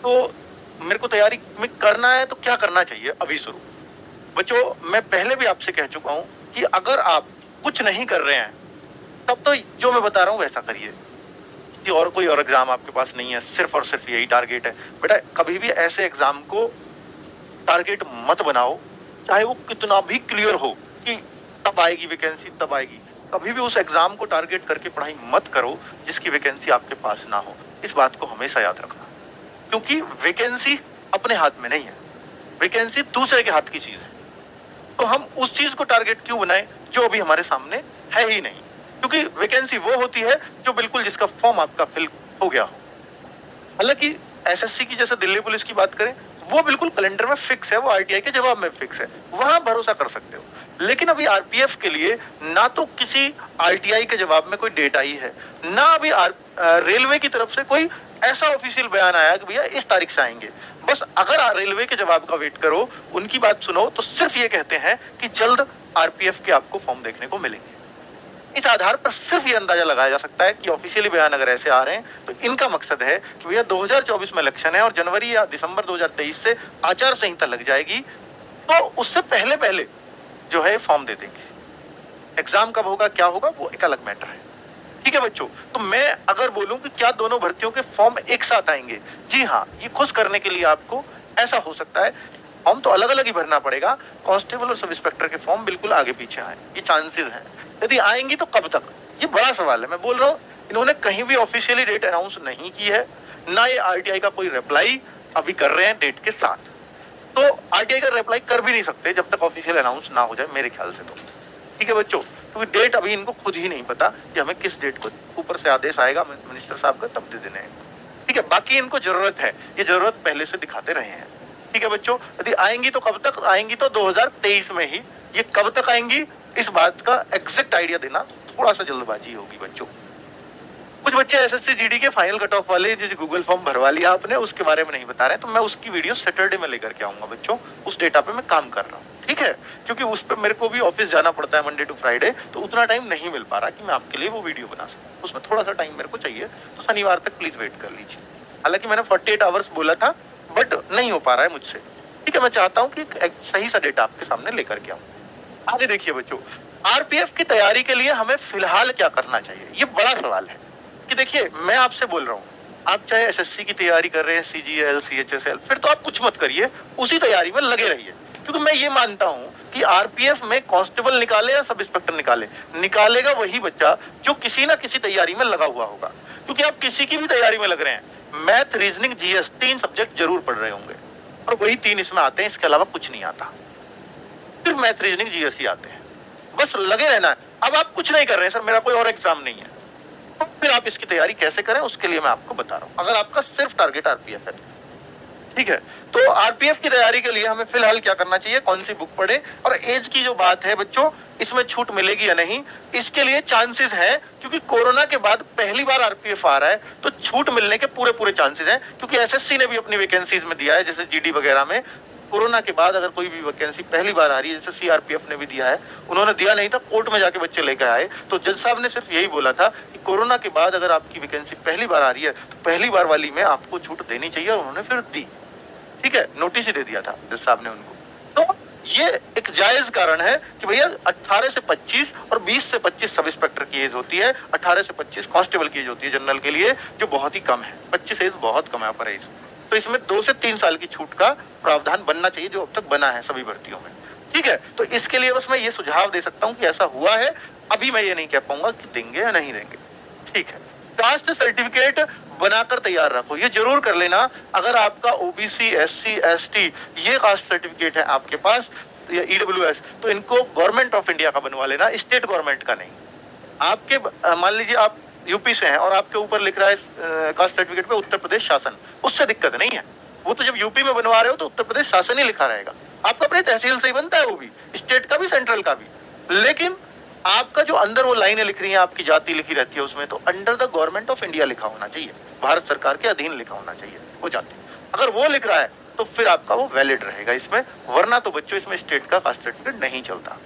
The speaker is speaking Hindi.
तो मेरे को तैयारी में करना है तो क्या करना चाहिए अभी शुरू। बच्चों, मैं पहले भी आपसे कह चुका हूं कि अगर आप कुछ नहीं कर रहे हैं तब तो जो मैं बता रहा हूं वैसा करिए कि और कोई और एग्जाम आपके पास नहीं है, सिर्फ और सिर्फ यही टारगेट है। बेटा, कभी भी ऐसे एग्जाम को टारगेट मत बनाओ, चाहे वो कितना भी क्लियर हो कि तब आएगी वैकेंसी, तब आएगी। कभी भी उस एग्जाम को टारगेट करके पढ़ाई मत करो जिसकी वैकेंसी आपके पास ना हो। इस बात को हमेशा याद रखना, क्योंकि वैकेंसी अपने हाथ में नहीं है, वैकेंसी दूसरे के हाथ की चीज है। तो हम उस चीज को टारगेट क्यों बनाएं जो अभी हमारे सामने है ही नहीं, क्योंकि वैकेंसी वो होती है जो बिल्कुल जिसका फॉर्म आपका फिल हो गया हो। हालांकि एसएससी की जैसे दिल्ली पुलिस की बात करें, वो बिल्कुल कैलेंडर में फिक्स है, वो आरटीआई के जवाब में फिक्स है, वहां भरोसा कर सकते हो। लेकिन अभी आरपीएफ के लिए ना तो किसी आरटीआई के जवाब में कोई डेट आई है, ना अभी रेलवे की तरफ से कोई ऐसा ऑफिशियल बयान आया कि भैया इस तारीख से आएंगे। बस अगर रेलवे के जवाब का वेट करो, उनकी बात सुनो, तो सिर्फ ये कहते हैं कि जल्द आरपीएफ के आपको फॉर्म देखने को मिलेंगे। इस आधार पर सिर्फ ये अंदाजा लगाया जा सकता है कि ऑफिशियली बयान अगर ऐसे आ रहे हैं तो इनका मकसद है कि भैया 2024 में इलेक्शन है और जनवरी या दिसंबर 2023 से आचार संहिता लग जाएगी, तो उससे पहले पहले जो है फॉर्म दे देंगे। एग्जाम कब होगा, क्या होगा, वो एक अलग मैटर है। ठीक है बच्चों, तो मैं अगर बोलूं कि क्या दोनों भर्तियों के फॉर्म एक साथ आएंगे, जी हाँ, ये खुश करने के लिए आपको ऐसा हो सकता है। फॉर्म तो अलग अलग ही भरना पड़ेगा, कांस्टेबल और सब इंस्पेक्टर के फॉर्म बिल्कुल आगे पीछे आए, ये चांसेस हैं। यदि आएंगी तो कब तक, ये बड़ा सवाल है। मैं बोल रहा हूँ, इन्होंने कहीं भी ऑफिशियली डेट अनाउंस नहीं की है, ना ये आरटीआई का कोई रिप्लाई अभी कर रहे हैं डेट के साथ। तो आरटीआई का रिप्लाई कर भी नहीं सकते जब तक ऑफिशियल अनाउंस ना हो जाए, मेरे ख्याल से तो। ठीक है बच्चों, क्योंकि डेट अभी इनको खुद ही नहीं पता कि हमें किस डेट को ऊपर से आदेश आएगा मिनिस्टर साहब का, तब दे देने हैं। ठीक है, बाकी इनको जरूरत है, ये जरूरत पहले से दिखाते रहे हैं। ठीक है बच्चों, यदि आएंगी तो कब तक आएंगी, तो 2023 में ही। ये कब तक आएंगी, इस बात का एग्जैक्ट आइडिया देना थोड़ा सा जल्दबाजी होगी बच्चों। कुछ बच्चे एसएससी जीडी के फाइनल कट ऑफ वाले जो गूगल फॉर्म भरवा लिया आपने, उसके बारे में नहीं बता रहे, तो मैं उसकी वीडियो सैटरडे में लेकर के आऊंगा बच्चों। उस डेटा पे मैं काम कर रहा हूँ, ठीक है, क्योंकि उस पर मेरे को भी ऑफिस जाना पड़ता है मंडे टू फ्राइडे, तो उतना टाइम नहीं मिल पा रहा कि मैं आपके लिए वो वीडियो बना सकूँ। उसमें थोड़ा सा टाइम मेरे को चाहिए, तो शनिवार तक प्लीज वेट कर लीजिए। हालांकि मैंने 48 आवर्स बोला था, बट नहीं हो पा रहा है मुझसे। ठीक है, मैं चाहता हूँ कि एक सही सा डेटा आपके सामने लेकर के आऊँ। आगे देखिए बच्चों, आरपीएफ की तैयारी के लिए हमें फिलहाल क्या करना चाहिए, ये बड़ा सवाल है। कि देखिए, मैं आपसे बोल रहा हूँ, आप चाहे एसएससी की तैयारी कर रहे हैं, सीजीएल, सीएचएसएल, फिर तो आप कुछ मत करिए, उसी तैयारी में लगे रहिए। क्योंकि मैं ये मानता हूं कि आरपीएफ में कांस्टेबल निकाले या सब इंस्पेक्टर निकाले, निकालेगा वही बच्चा जो किसी ना किसी तैयारी में लगा हुआ होगा। क्योंकि आप किसी की भी तैयारी में लग रहे हैं, मैथ, रीजनिंग, जीएस, 3 सब्जेक्ट जरूर पढ़ रहे होंगे, और वही 3 इसमें आते हैं, इसके अलावा कुछ नहीं आता। सिर्फ मैथ, रीजनिंग, जीएस ही आते हैं, बस लगे रहना है। अब आप कुछ नहीं कर रहे हैं, सर मेरा कोई और एग्जाम नहीं है, तो फिर आप इसकी तैयारी कैसे करें, उसके लिए मैं आपको बता रहा हूं, अगर आपका सिर्फ टारगेट आरपीएफ है तो। ठीक है, तो आरपीएफ की तैयारी के लिए हमें फिलहाल क्या करना चाहिए, कौन सी बुक पढ़े, और एज की जो बात है बच्चों, इसमें छूट मिलेगी या नहीं, इसके लिए चांसेस है, क्योंकि कोरोना के बाद पहली बार आरपीएफ आ रहा है, तो छूट मिलने के पूरे पूरे चांसेस हैं। क्योंकि एसएससी ने भी अपनी वैकेंसीज में दिया है, जैसे जीडी वगैरह में कोरोना के बाद अगर कोई भी वैकेंसी पहली बार आ रही है, जैसे सीआरपीएफ ने भी दिया है, उन्होंने दिया नहीं था, कोर्ट में जाके बच्चे लेकर आए, तो जज साहब ने सिर्फ यही बोला था कि कोरोना के बाद अगर आपकी वैकेंसी पहली बार आ रही है, तो पहली बार वाली में आपको छूट देनी चाहिए, और उन्होंने फिर दी। ठीक है, नोटिस ही दे दिया था जज साहब ने उनको। तो ये एक जायज कारण है कि भैया 18 से 25 और 20 से 25 सब इंस्पेक्टर की एज होती है, 18 से 25 कांस्टेबल की एज होती है जनरल के लिए, जो बहुत ही कम है। 25 एज बहुत कम है अपर एज, तो इसमें 2 से 3 साल की छूट का प्रावधान बनना चाहिए, जो अब तक बना है सभी भर्तियों में। ठीक है, तो इसके लिए बस मैं ये सुझाव दे सकता हूं कि ऐसा हुआ है, अभी मैं ये नहीं कह पाऊंगा कि देंगे या नहीं देंगे। ठीक है, कास्ट सर्टिफिकेट बनाकर तैयार रखो, ये जरूर कर लेना। अगर आपका ओबीसी, एससी, एसटी ये कास्ट सर्टिफिकेट है आपके पास, या ईडब्ल्यूएस, तो इनको गवर्नमेंट ऑफ इंडिया का बनवा लेना, स्टेट गवर्नमेंट का नहीं। आपके मान लीजिए आप यूपी से हैं और आपके ऊपर लिख रहा है कास्ट सर्टिफिकेट पे उत्तर प्रदेश शासन, उससे दिक्कत नहीं है। वो तो जब यूपी में बनवा रहे हो तो उत्तर प्रदेश शासन ही लिखा रहेगा, आपका अपने तहसील से ही बनता है, वो भी स्टेट का भी सेंट्रल का भी। लेकिन आपका जो अंदर वो लाइनें लिख रही हैं, आपकी जाति लिखी रहती है उसमें, तो under the government of India लिखा होना चाहिए, भारत सरकार के अधीन लिखा होना चाहिए वो जाति। अगर वो लिख रहा है तो फिर आपका वो वैलिड रहेगा इसमें, वरना तो बच्चों इसमें स्टेट का कास्ट सर्टिफिकेट नहीं चलता।